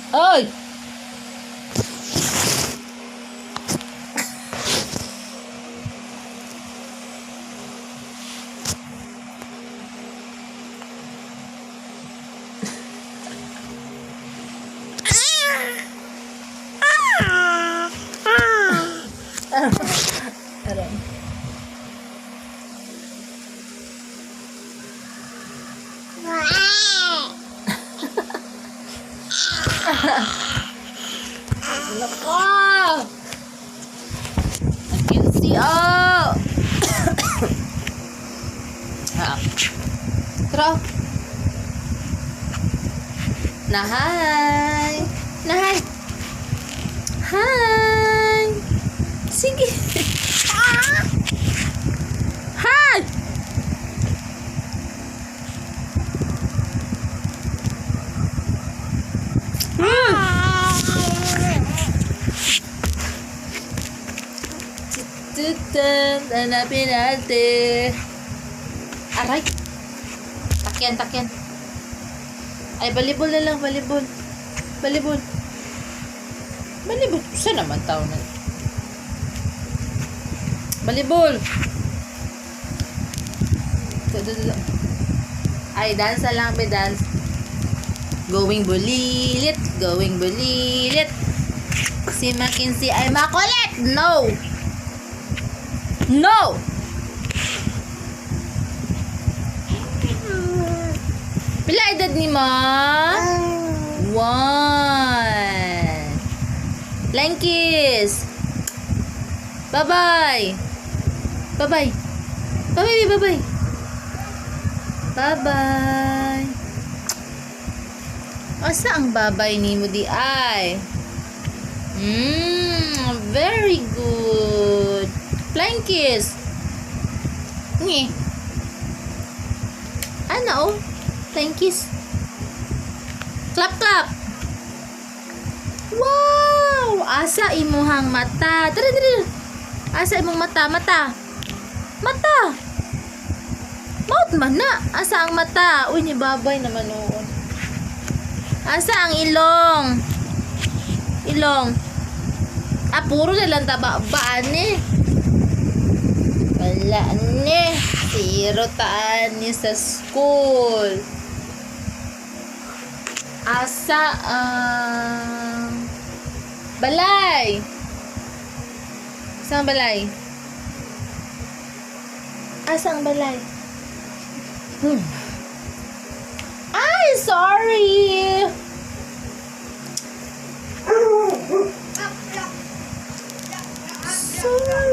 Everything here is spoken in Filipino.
Ay! Aray. Nako! Nakinsi, oh! Tara. Nahay! Nahay! Hi! Sige! Hi! Tutan, hanapin natin. Aray! Takyan, takyan. Ay, balibol na lang, balibol. Balibol. Balibol. Saan naman tao na? Balibol. Ay, dance lang, be dance. Going bulilit. Going bulilit. Si Mackenzie ay makulit. No! No! Pila edad ni mo? 1. Flying kiss. Bye-bye. Bye-bye. Bye-bye, bye-bye. Bye-bye. Asa ang bye-bye ni mo di ay? Very good. Flying kiss. Ngi. Ano oh? Flying kiss. Clap, clap. Wow! Asa imuhang mata. Tara, tara. Asa imong mata, mata. Mata. Maut man na. Asa ang mata? Uy, ni babay naman noon. Asa ang ilong? Ilong. Ah, puro na lang tabaan eh. Wala ni. Zero taan ni sa school. Asa ang balay? Asa ang balay? Asa ang balay? Ay, sorry. Sorry.